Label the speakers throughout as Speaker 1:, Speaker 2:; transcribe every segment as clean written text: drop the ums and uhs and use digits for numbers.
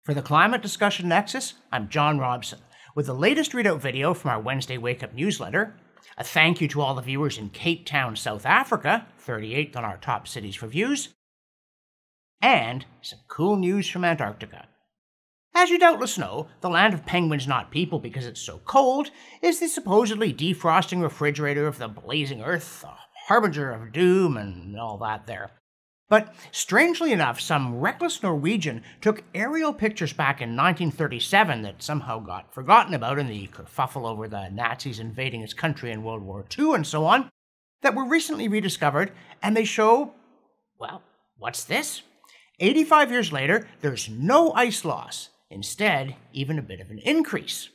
Speaker 1: For the Climate Discussion Nexus, I'm John Robson, with the latest readout video from our Wednesday Wake Up newsletter, a thank you to all the viewers in Cape Town, South Africa, 38th on our top cities for views, and some cool news from Antarctica. As you doubtless know, the land of penguins not people because it's so cold is the supposedly defrosting refrigerator of the blazing earth, a harbinger of doom and all that there. But strangely enough, some reckless Norwegian took aerial pictures back in 1937 that somehow got forgotten about in the kerfuffle over the Nazis invading his country in World War II and so on, that were recently rediscovered, and they show, well, what's this? 85 years later, there's no ice loss. Instead, even a bit of an increase.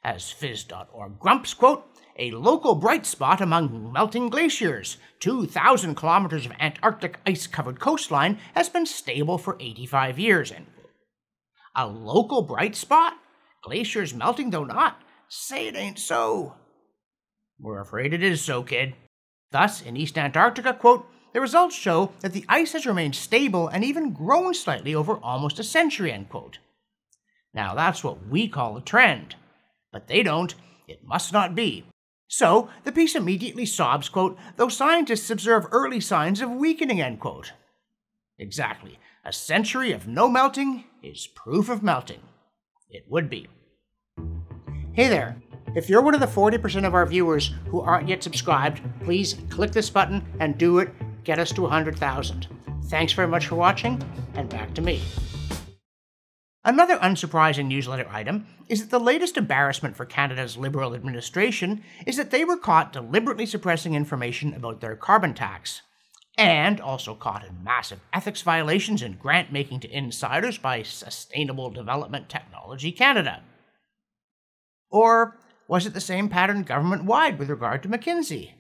Speaker 1: As Phys.org grumps, quote, a local bright spot among melting glaciers. 2,000 kilometers of Antarctic ice-covered coastline has been stable for 85 years. End quote. A local bright spot? Glaciers melting though not? Say it ain't so. We're afraid it is so, kid. Thus, in East Antarctica, quote, the results show that the ice has remained stable and even grown slightly over almost a century, end quote. Now that's what we call a trend. But they don't. It must not be. So, the piece immediately sobs, quote, though scientists observe early signs of weakening, end quote. Exactly. A century of no melting is proof of melting. It would be. Hey there. If you're one of the 40% of our viewers who aren't yet subscribed, please click this button and do it. Get us to 100,000. Thanks very much for watching, and back to me. Another unsurprising newsletter item is that the latest embarrassment for Canada's Liberal administration is that they were caught deliberately suppressing information about their carbon tax, and also caught in massive ethics violations and grant-making to insiders by Sustainable Development Technology Canada. Or was it the same pattern government-wide with regard to McKinsey?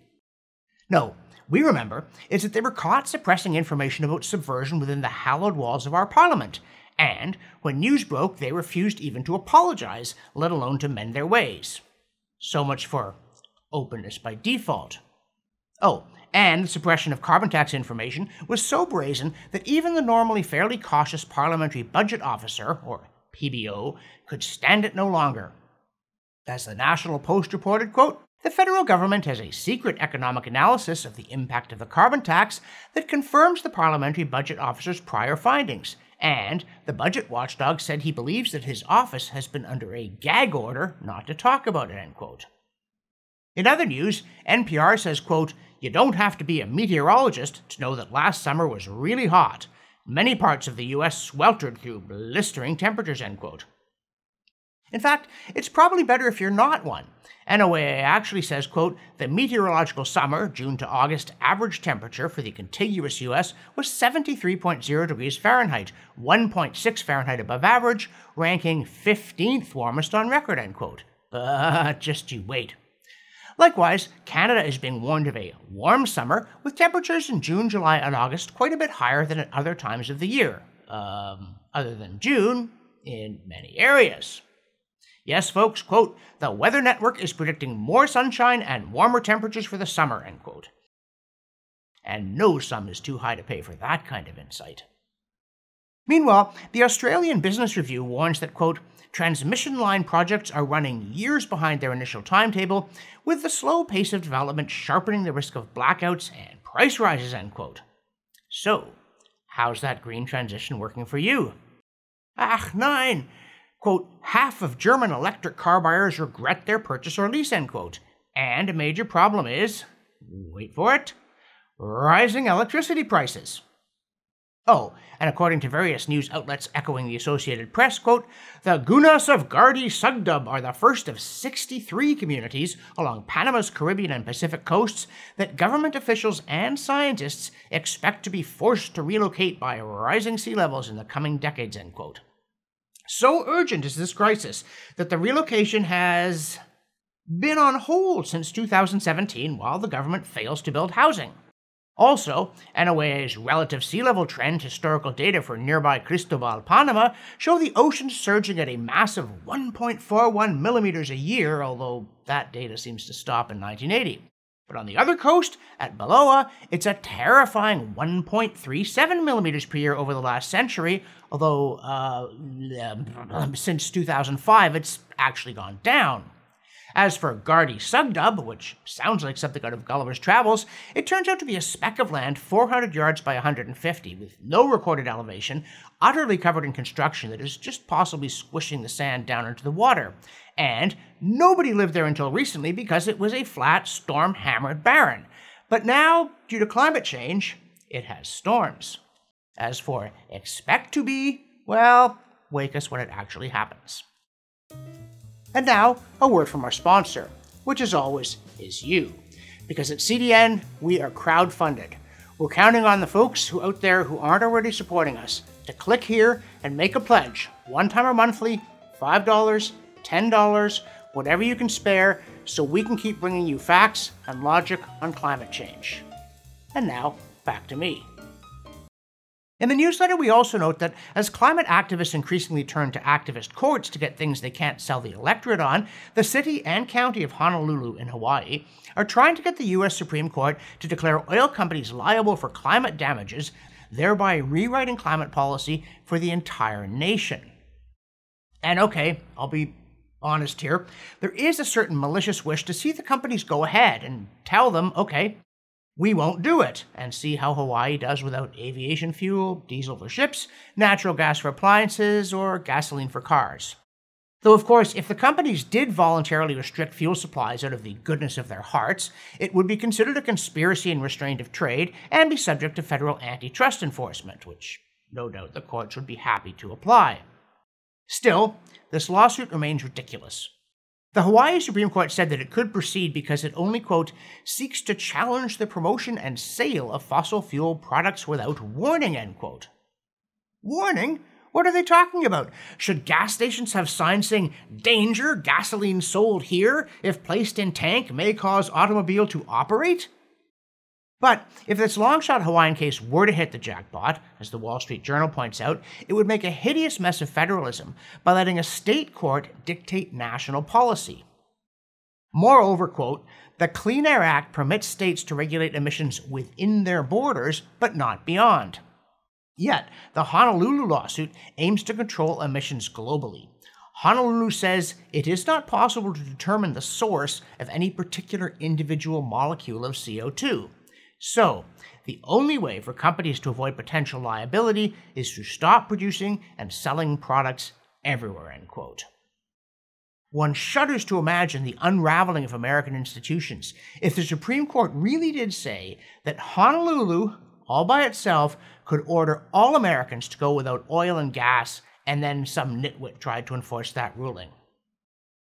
Speaker 1: No, we remember is that they were caught suppressing information about subversion within the hallowed walls of our parliament, and when news broke, they refused even to apologize, let alone to mend their ways. So much for openness by default. Oh, and the suppression of carbon tax information was so brazen that even the normally fairly cautious Parliamentary Budget Officer, or PBO, could stand it no longer. As the National Post reported, quote, the federal government has a secret economic analysis of the impact of the carbon tax that confirms the Parliamentary Budget Officer's prior findings, and the budget watchdog said he believes that his office has been under a gag order not to talk about it, end quote. In other news, NPR says, quote, you don't have to be a meteorologist to know that last summer was really hot. Many parts of the U.S. sweltered through blistering temperatures, end quote. In fact, it's probably better if you're not one. NOAA actually says, quote, the meteorological summer, June to August, average temperature for the contiguous U.S. was 73.0 degrees Fahrenheit, 1.6 Fahrenheit above average, ranking 15th warmest on record, end quote. Just you wait. Likewise, Canada is being warned of a warm summer, with temperatures in June, July, and August quite a bit higher than at other times of the year. Other than June, in many areas. Yes, folks, quote, the Weather Network is predicting more sunshine and warmer temperatures for the summer, end quote. And no sum is too high to pay for that kind of insight. Meanwhile, the Australian Business Review warns that, quote, transmission line projects are running years behind their initial timetable, with the slow pace of development sharpening the risk of blackouts and price rises, end quote. So, how's that green transition working for you? Ach, nein! Quote, half of German electric car buyers regret their purchase or lease, end quote. And a major problem is, wait for it, rising electricity prices. Oh, and according to various news outlets echoing the Associated Press, quote, the Gunas of Gardi Sugdub are the first of 63 communities along Panama's Caribbean and Pacific coasts that government officials and scientists expect to be forced to relocate by rising sea levels in the coming decades, end quote. So urgent is this crisis that the relocation has been on hold since 2017 while the government fails to build housing. Also, NOAA's relative sea level trend historical data for nearby Cristobal, Panama, show the ocean surging at a massive 1.41 millimeters a year, although that data seems to stop in 1980. But on the other coast, at Baloa, it's a terrifying 1.37 millimeters per year over the last century, although since 2005 it's actually gone down. As for Gardy Sugdub, which sounds like something out of Gulliver's Travels, it turns out to be a speck of land 400 yards by 150, with no recorded elevation, utterly covered in construction that is just possibly squishing the sand down into the water. And nobody lived there until recently because it was a flat, storm-hammered barren. But now, due to climate change, it has storms. As for expect to be, well, wake us when it actually happens. And now, a word from our sponsor, which as always is you. Because at CDN, we are crowdfunded. We're counting on the folks out there who aren't already supporting us to click here and make a pledge, one time or monthly, $5, $10, whatever you can spare, so we can keep bringing you facts and logic on climate change. And now, back to me. In the newsletter, we also note that as climate activists increasingly turn to activist courts to get things they can't sell the electorate on, the city and county of Honolulu in Hawaii are trying to get the U.S. Supreme Court to declare oil companies liable for climate damages, thereby rewriting climate policy for the entire nation. And okay, I'll be honest here, there is a certain malicious wish to see the companies go ahead and tell them, okay, we won't do it, and see how Hawaii does without aviation fuel, diesel for ships, natural gas for appliances, or gasoline for cars. Though, of course, if the companies did voluntarily restrict fuel supplies out of the goodness of their hearts, it would be considered a conspiracy and restraint of trade and be subject to federal antitrust enforcement, which no doubt the courts would be happy to apply. Still, this lawsuit remains ridiculous. The Hawaii Supreme Court said that it could proceed because it only, quote, seeks to challenge the promotion and sale of fossil fuel products without warning, end quote. Warning? What are they talking about? Should gas stations have signs saying, danger, gasoline sold here, if placed in tank may cause automobile to operate? But if this long-shot Hawaiian case were to hit the jackpot, as the Wall Street Journal points out, it would make a hideous mess of federalism by letting a state court dictate national policy. Moreover, quote, the Clean Air Act permits states to regulate emissions within their borders, but not beyond. Yet, the Honolulu lawsuit aims to control emissions globally. Honolulu says it is not possible to determine the source of any particular individual molecule of CO2. So, the only way for companies to avoid potential liability is to stop producing and selling products everywhere, end quote. One shudders to imagine the unraveling of American institutions if the Supreme Court really did say that Honolulu, all by itself, could order all Americans to go without oil and gas, and then some nitwit tried to enforce that ruling.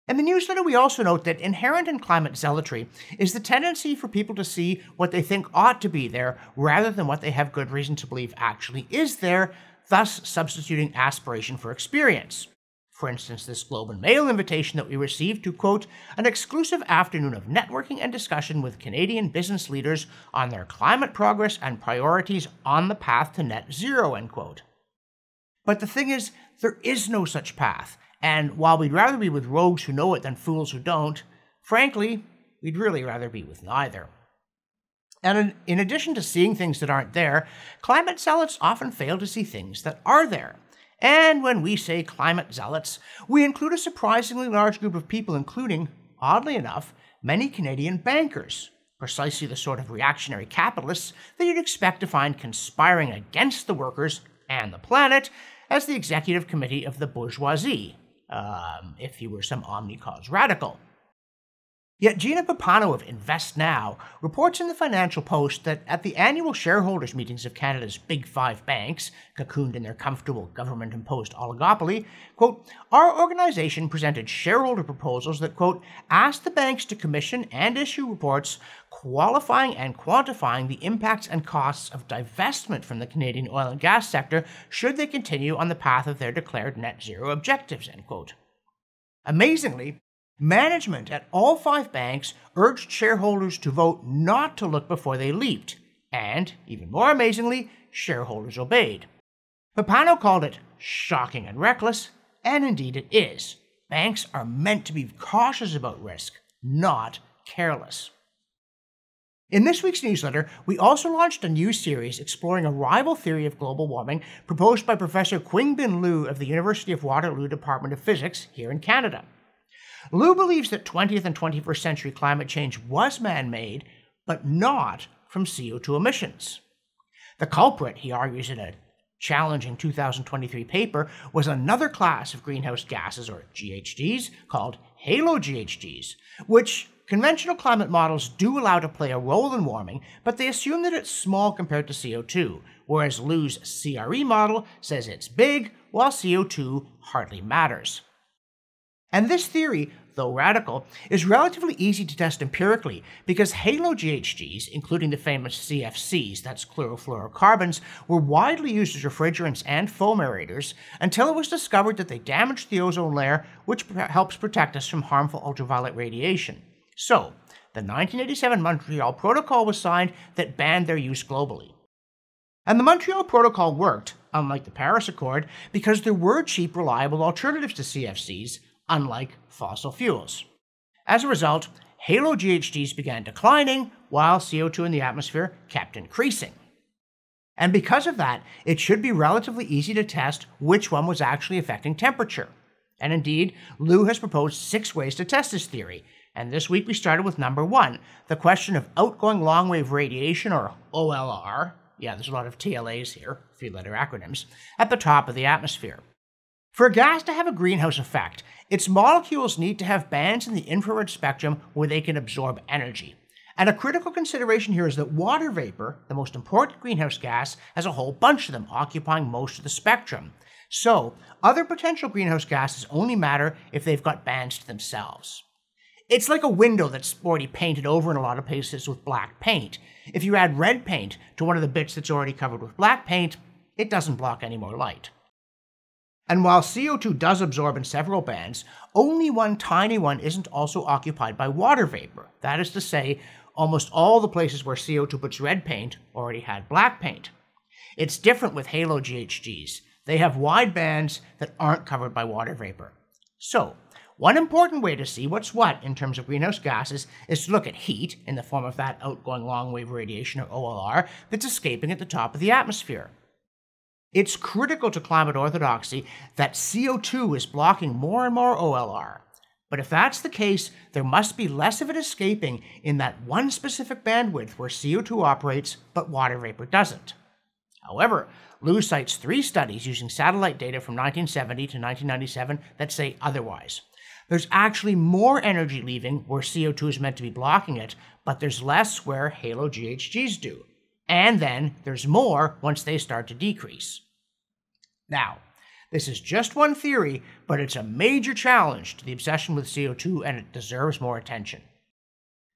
Speaker 1: In the newsletter, we also note that inherent in climate zealotry is the tendency for people to see what they think ought to be there rather than what they have good reason to believe actually is there, thus substituting aspiration for experience. For instance, this Globe and Mail invitation that we received to, quote, an exclusive afternoon of networking and discussion with Canadian business leaders on their climate progress and priorities on the path to net zero, end quote. But the thing is, there is no such path. And while we'd rather be with rogues who know it than fools who don't, frankly, we'd really rather be with neither. And in addition to seeing things that aren't there, climate zealots often fail to see things that are there. And when we say climate zealots, we include a surprisingly large group of people, including, oddly enough, many Canadian bankers, precisely the sort of reactionary capitalists that you'd expect to find conspiring against the workers and the planet as the executive committee of the bourgeoisie. If he were some omni-cause radical. Yet Gina Pappano of Invest Now reports in the Financial Post that at the annual shareholders' meetings of Canada's Big Five banks, cocooned in their comfortable government-imposed oligopoly, quote, our organization presented shareholder proposals that, quote, asked the banks to commission and issue reports qualifying and quantifying the impacts and costs of divestment from the Canadian oil and gas sector should they continue on the path of their declared net zero objectives, end quote. Amazingly, management at all five banks urged shareholders to vote not to look before they leaped, and, even more amazingly, shareholders obeyed. Pappano called it shocking and reckless, and indeed it is. Banks are meant to be cautious about risk, not careless. In this week's newsletter, we also launched a new series exploring a rival theory of global warming proposed by Professor Qing-bin Liu of the University of Waterloo Department of Physics here in Canada. Liu believes that 20th and 21st century climate change was man-made, but not from CO2 emissions. The culprit, he argues in a challenging 2023 paper, was another class of greenhouse gases, or GHGs, called halo-GHGs, which conventional climate models do allow to play a role in warming, but they assume that it's small compared to CO2, whereas Liu's CRE model says it's big, while CO2 hardly matters. And this theory, though radical, is relatively easy to test empirically because halo-GHGs, including the famous CFCs, that's chlorofluorocarbons, were widely used as refrigerants and foam aerators until it was discovered that they damaged the ozone layer, which helps protect us from harmful ultraviolet radiation. So, the 1987 Montreal Protocol was signed that banned their use globally. And the Montreal Protocol worked, unlike the Paris Accord, because there were cheap, reliable alternatives to CFCs, unlike fossil fuels. As a result, halo-GHGs began declining, while CO2 in the atmosphere kept increasing. And because of that, it should be relatively easy to test which one was actually affecting temperature. And indeed, Liu has proposed 6 ways to test this theory. And this week we started with number 1, the question of outgoing long-wave radiation, or OLR, yeah, there's a lot of TLAs here, 3-letter acronyms, at the top of the atmosphere. For a gas to have a greenhouse effect, its molecules need to have bands in the infrared spectrum where they can absorb energy. And a critical consideration here is that water vapor, the most important greenhouse gas, has a whole bunch of them occupying most of the spectrum. So, other potential greenhouse gases only matter if they've got bands to themselves. It's like a window that's already painted over in a lot of places with black paint. If you add red paint to one of the bits that's already covered with black paint, it doesn't block any more light. And while CO2 does absorb in several bands, only one tiny one isn't also occupied by water vapor. That is to say, almost all the places where CO2 puts red paint already had black paint. It's different with halo-GHGs. They have wide bands that aren't covered by water vapor. So, one important way to see what's what in terms of greenhouse gases is to look at heat in the form of that outgoing long-wave radiation, or OLR, that's escaping at the top of the atmosphere. It's critical to climate orthodoxy that CO2 is blocking more and more OLR. But if that's the case, there must be less of it escaping in that one specific bandwidth where CO2 operates, but water vapor doesn't. However, Liu cites 3 studies using satellite data from 1970 to 1997 that say otherwise. There's actually more energy leaving where CO2 is meant to be blocking it, but there's less where halo-GHGs do. And then there's more once they start to decrease. Now, this is just one theory, but it's a major challenge to the obsession with CO2, and it deserves more attention.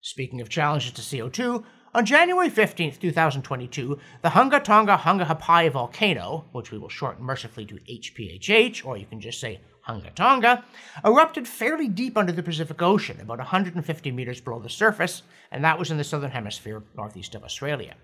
Speaker 1: Speaking of challenges to CO2, on January 15, 2022, the Hunga-Tonga Hunga-Hapai volcano, which we will shorten mercifully to HPHH, or you can just say Hunga-Tonga, erupted fairly deep under the Pacific Ocean, about 150 meters below the surface, and that was in the southern hemisphere, northeast of Australia.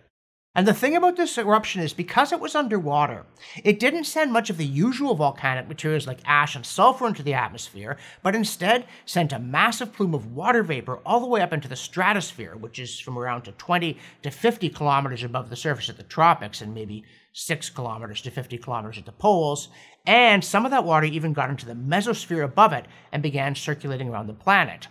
Speaker 1: And the thing about this eruption is because it was underwater, it didn't send much of the usual volcanic materials like ash and sulfur into the atmosphere, but instead sent a massive plume of water vapor all the way up into the stratosphere, which is from around to 20 to 50 kilometers above the surface of the tropics and maybe 6 kilometers to 50 kilometers at the poles, and some of that water even got into the mesosphere above it and began circulating around the planet.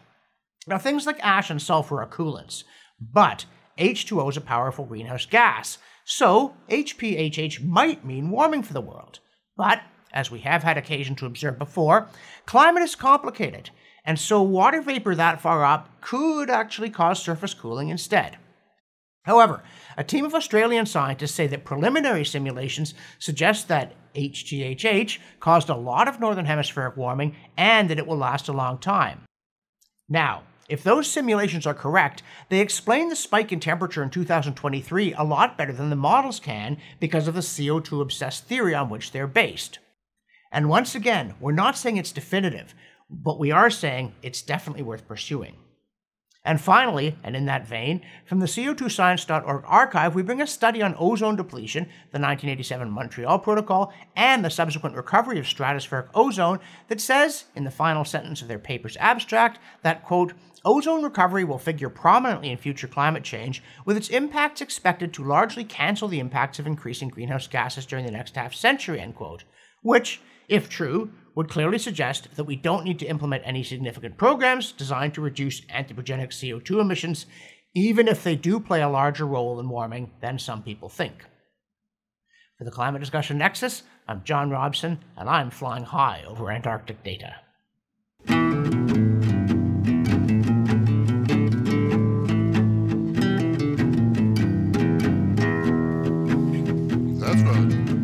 Speaker 1: Now, things like ash and sulfur are coolants, but H2O is a powerful greenhouse gas, so HPHH might mean warming for the world. But, as we have had occasion to observe before, climate is complicated, and so water vapor that far up could actually cause surface cooling instead. However, a team of Australian scientists say that preliminary simulations suggest that HGHH caused a lot of northern hemispheric warming and that it will last a long time. Now, if those simulations are correct, they explain the spike in temperature in 2023 a lot better than the models can because of the CO2-obsessed theory on which they're based. And once again, we're not saying it's definitive, but we are saying it's definitely worth pursuing. And finally, and in that vein, from the CO2science.org archive, we bring a study on ozone depletion, the 1987 Montreal Protocol, and the subsequent recovery of stratospheric ozone that says, in the final sentence of their paper's abstract, that, quote, ozone recovery will figure prominently in future climate change, with its impacts expected to largely cancel the impacts of increasing greenhouse gases during the next half-century, end quote. Which, if true, would clearly suggest that we don't need to implement any significant programs designed to reduce anthropogenic CO2 emissions, even if they do play a larger role in warming than some people think. For the Climate Discussion Nexus, I'm John Robson, and I'm flying high over Antarctic data.
Speaker 2: That's right.